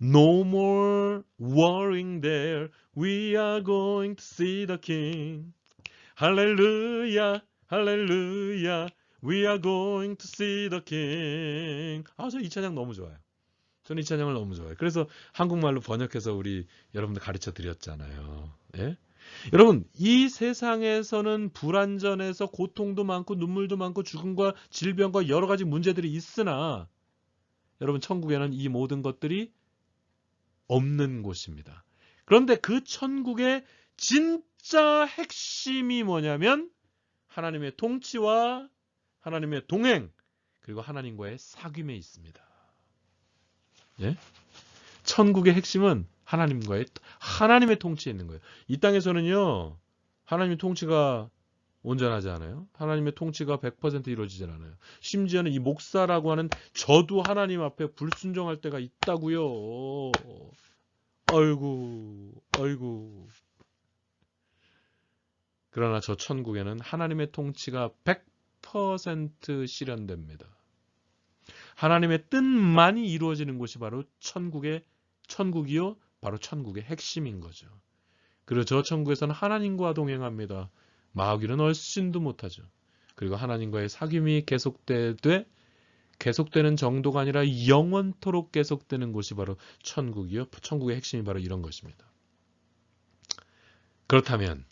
No more worrying there. We are going to see the King. 할렐루야, 할렐루야. We are going to see the King. 저 이 찬양 너무 좋아요. 저는 이 찬양을 너무 좋아해요. 그래서 한국말로 번역해서 우리 여러분들 가르쳐 드렸잖아요. 예? 여러분, 이 세상에서는 불완전해서 고통도 많고 눈물도 많고 죽음과 질병과 여러 가지 문제들이 있으나 여러분, 천국에는 이 모든 것들이 없는 곳입니다. 그런데 그 천국의 진짜 핵심이 뭐냐면 하나님의 통치와 하나님의 동행 그리고 하나님과의 사귐에 있습니다. 예? 천국의 핵심은 하나님의 통치에 있는 거예요. 이 땅에서는요, 하나님의 통치가 온전하지 않아요. 하나님의 통치가 100% 이루어지지 않아요. 심지어는 이 목사라고 하는 저도 하나님 앞에 불순종할 때가 있다고요. 아이고. 그러나 저 천국에는 하나님의 통치가 100% 실현됩니다. 하나님의 뜻만이 이루어지는 곳이 바로 천국이요, 바로 천국의 핵심인 거죠. 그리고 저 천국에서는 하나님과 동행합니다. 마귀는 얼씬도 못하죠. 그리고 하나님과의 사귐이 계속되는 정도가 아니라 영원토록 계속되는 곳이 바로 천국이요, 천국의 핵심이 바로 이런 것입니다. 그렇다면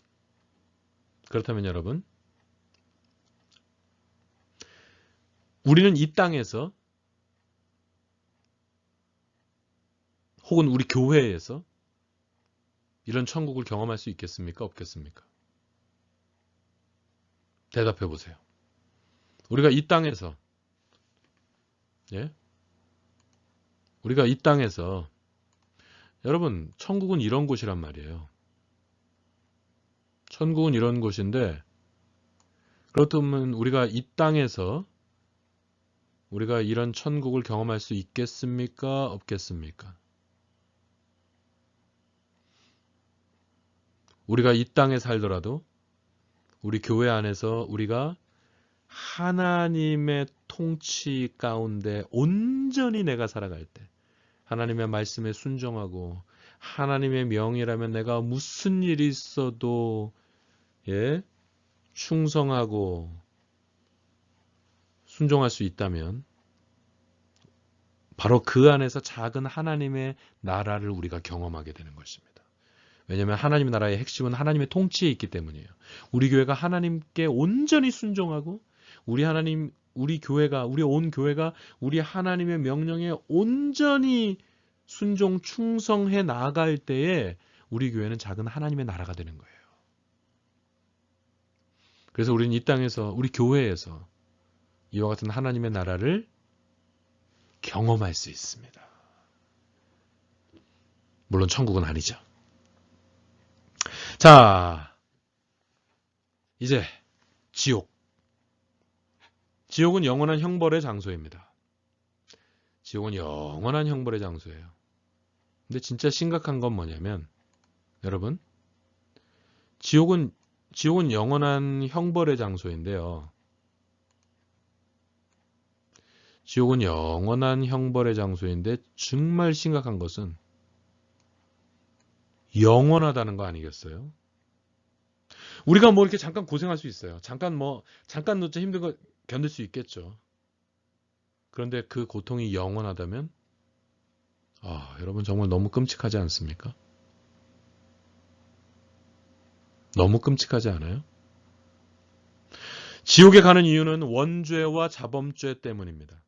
여러분, 우리는 이 땅에서 혹은 우리 교회에서 이런 천국을 경험할 수 있겠습니까? 없겠습니까? 대답해 보세요. 우리가 이 땅에서 여러분, 천국은 이런 곳이란 말이에요. 천국은 이런 곳인데 그렇다면 우리가 이 땅에서 우리가 이런 천국을 경험할 수 있겠습니까? 없겠습니까? 우리가 이 땅에 살더라도 우리 교회 안에서 우리가 하나님의 통치 가운데 온전히 내가 살아갈 때, 하나님의 말씀에 순종하고 하나님의 명이라면 내가 무슨 일이 있어도 충성하고 순종할 수 있다면 바로 그 안에서 작은 하나님의 나라를 우리가 경험하게 되는 것입니다. 왜냐하면 하나님 나라의 핵심은 하나님의 통치에 있기 때문이에요. 우리 교회가 하나님께 온전히 순종하고 우리 교회가, 우리 온 교회가 우리 하나님의 명령에 온전히 순종, 충성해 나아갈 때에 우리 교회는 작은 하나님의 나라가 되는 거예요. 그래서 우리는 이 땅에서, 우리 교회에서 이와 같은 하나님의 나라를 경험할 수 있습니다. 물론 천국은 아니죠. 자, 이제 지옥. 지옥은 영원한 형벌의 장소입니다. 지옥은 영원한 형벌의 장소예요. 근데 진짜 심각한 건 뭐냐면, 여러분, 지옥은 영원한 형벌의 장소인데요. 지옥은 영원한 형벌의 장소인데 정말 심각한 것은 영원하다는 거 아니겠어요? 우리가 뭐 이렇게 잠깐 고생할 수 있어요. 잠깐 좀 힘든 거 견딜 수 있겠죠. 그런데 그 고통이 영원하다면, 여러분 정말 너무 끔찍하지 않습니까? 너무 끔찍하지 않아요? 지옥에 가는 이유는 원죄와 자범죄 때문입니다.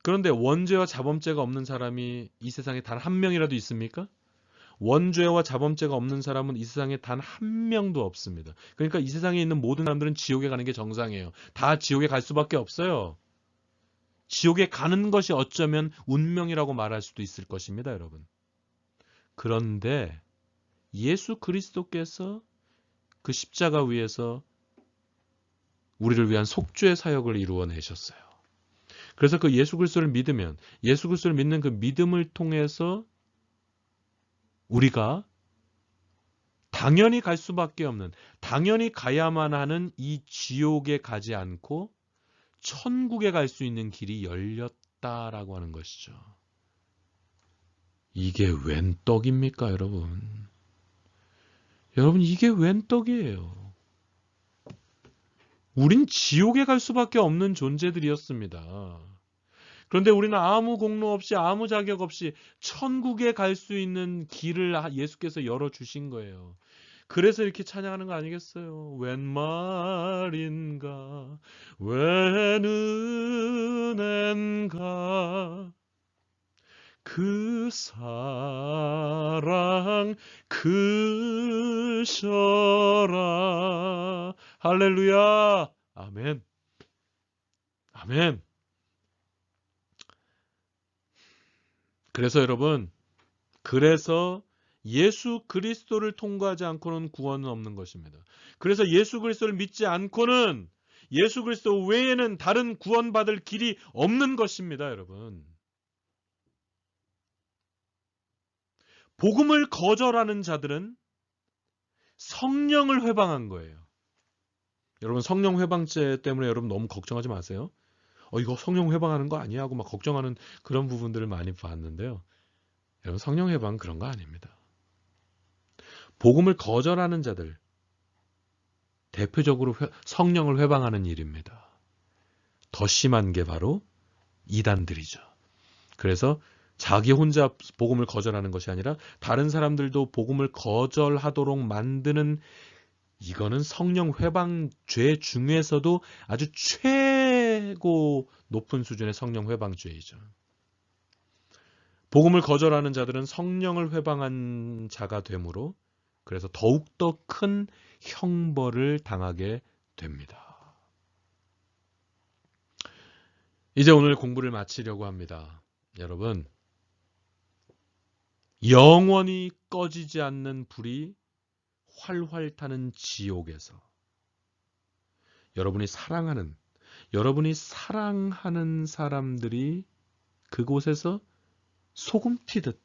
그런데 원죄와 자범죄가 없는 사람이 이 세상에 단 한 명이라도 있습니까? 원죄와 자범죄가 없는 사람은 이 세상에 단 한 명도 없습니다. 그러니까 이 세상에 있는 모든 사람들은 지옥에 가는 게 정상이에요. 다 지옥에 갈 수밖에 없어요. 지옥에 가는 것이 어쩌면 운명이라고 말할 수도 있을 것입니다, 여러분. 그런데 예수 그리스도께서 그 십자가 위에서 우리를 위한 속죄의 사역을 이루어내셨어요. 그래서 그 예수 그리스도를 믿으면, 예수 그리스도를 믿는 그 믿음을 통해서 우리가 당연히 갈 수밖에 없는, 당연히 가야만 하는 이 지옥에 가지 않고 천국에 갈 수 있는 길이 열렸다라고 하는 것이죠. 이게 웬 떡입니까, 여러분? 여러분, 이게 웬 떡이에요? 우린 지옥에 갈 수밖에 없는 존재들이었습니다. 그런데 우리는 아무 공로 없이, 아무 자격 없이 천국에 갈 수 있는 길을 예수께서 열어주신 거예요. 그래서 이렇게 찬양하는 거 아니겠어요? 웬 말인가, 웬 은혜인가, 그 사랑 크셔라. 할렐루야. 아멘. 아멘. 그래서 여러분, 그래서 예수 그리스도를 통과하지 않고는 구원은 없는 것입니다. 그래서 예수 그리스도를 믿지 않고는, 예수 그리스도 외에는 다른 구원받을 길이 없는 것입니다, 여러분. 복음을 거절하는 자들은 성령을 회방한 거예요. 여러분, 성령 회방죄 때문에 여러분 너무 걱정하지 마세요. 이거 성령 회방하는 거 아니야? 하고 막 걱정하는 그런 부분들을 많이 봤는데요. 여러분, 성령 회방 그런 거 아닙니다. 복음을 거절하는 자들, 대표적으로 성령을 회방하는 일입니다. 더 심한 게 바로 이단들이죠. 그래서 자기 혼자 복음을 거절하는 것이 아니라 다른 사람들도 복음을 거절하도록 만드는, 이거는 성령 회방죄 중에서도 아주 최고 높은 수준의 성령 회방죄이죠. 복음을 거절하는 자들은 성령을 회방한 자가 되므로, 그래서 더욱더 큰 형벌을 당하게 됩니다. 이제 오늘 공부를 마치려고 합니다. 여러분, 영원히 꺼지지 않는 불이 활활 타는 지옥에서 여러분이 사랑하는 사람들이 그곳에서 소금 튀듯,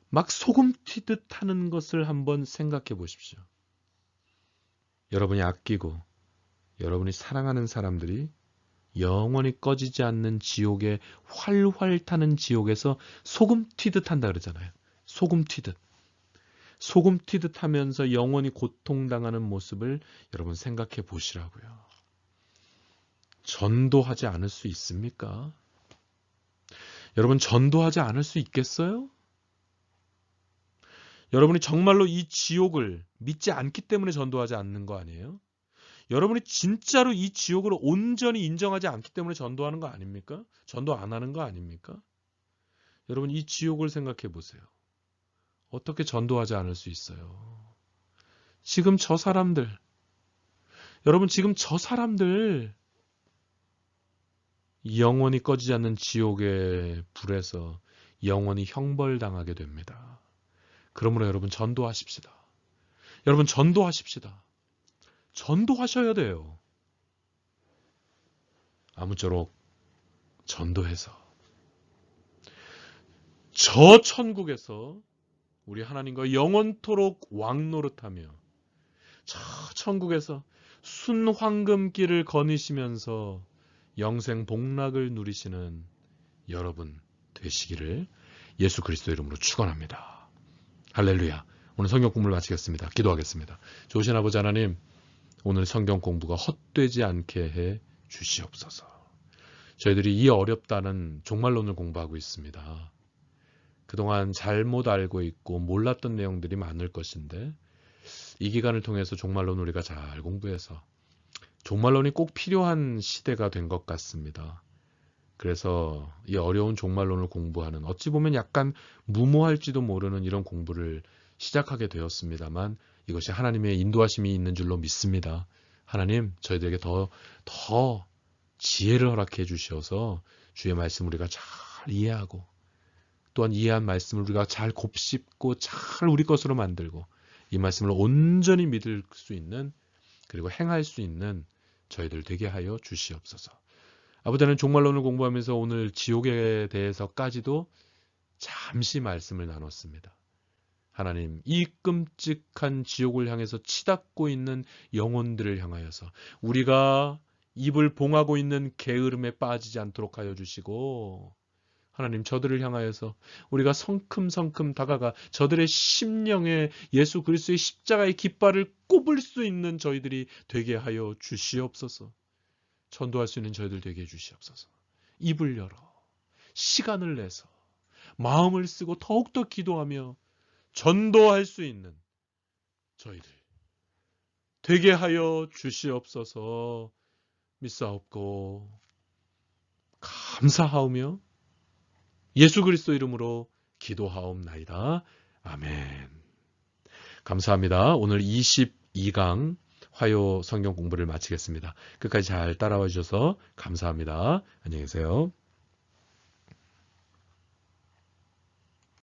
막 소금 튀듯 하는 것을 한번 생각해 보십시오. 여러분이 아끼고 여러분이 사랑하는 사람들이 영원히 꺼지지 않는 지옥에 활활 타는 지옥에서 소금 튀듯 한다 그러잖아요. 소금 튀듯. 소금 튀듯 하면서 영원히 고통당하는 모습을 여러분 생각해 보시라고요. 전도하지 않을 수 있습니까? 여러분 전도하지 않을 수 있겠어요? 여러분이 정말로 이 지옥을 믿지 않기 때문에 전도하지 않는 거 아니에요? 여러분이 진짜로 이 지옥을 온전히 인정하지 않기 때문에 전도하는 거 아닙니까? 전도 안 하는 거 아닙니까? 여러분 이 지옥을 생각해 보세요. 어떻게 전도하지 않을 수 있어요? 지금 저 사람들, 여러분 지금 저 사람들 영원히 꺼지지 않는 지옥의 불에서 영원히 형벌당하게 됩니다. 그러므로 여러분 전도하십시다. 여러분 전도하십시다. 전도하셔야 돼요. 아무쪼록 전도해서 저 천국에서 우리 하나님과 영원토록 왕노릇하며 저 천국에서 순황금길을 거니시면서 영생 복락을 누리시는 여러분 되시기를 예수 그리스도 이름으로 축원합니다. 할렐루야. 오늘 성경 공부를 마치겠습니다. 기도하겠습니다. 좋으신 아버지 하나님, 오늘 성경 공부가 헛되지 않게 해 주시옵소서. 저희들이 이 어렵다는 종말론을 공부하고 있습니다. 그동안 잘못 알고 있고 몰랐던 내용들이 많을 것인데 이 기간을 통해서 종말론 우리가 잘 공부해서 종말론이 꼭 필요한 시대가 된 것 같습니다. 그래서 이 어려운 종말론을 공부하는 어찌 보면 약간 무모할지도 모르는 이런 공부를 시작하게 되었습니다만 이것이 하나님의 인도하심이 있는 줄로 믿습니다. 하나님 저희들에게 더 지혜를 허락해 주셔서 주의 말씀 우리가 잘 이해하고 또한 이해한 말씀을 우리가 잘 곱씹고 잘 우리 것으로 만들고 이 말씀을 온전히 믿을 수 있는 그리고 행할 수 있는 저희들 되게 하여 주시옵소서. 아버지는 종말론을 공부하면서 오늘 지옥에 대해서까지도 잠시 말씀을 나눴습니다. 하나님, 이 끔찍한 지옥을 향해서 치닫고 있는 영혼들을 향하여서 우리가 입을 봉하고 있는 게으름에 빠지지 않도록 하여 주시고 하나님 저들을 향하여서 우리가 성큼성큼 다가가 저들의 심령에 예수 그리스도의 십자가의 깃발을 꼽을 수 있는 저희들이 되게 하여 주시옵소서. 전도할 수 있는 저희들 되게 해주시옵소서. 입을 열어 시간을 내서 마음을 쓰고 더욱더 기도하며 전도할 수 있는 저희들 되게 하여 주시옵소서. 믿사옵고 감사하오며 예수 그리스도 이름으로 기도하옵나이다. 아멘. 감사합니다. 오늘 22강 화요 성경 공부를 마치겠습니다. 끝까지 잘 따라와 주셔서 감사합니다. 안녕히 계세요.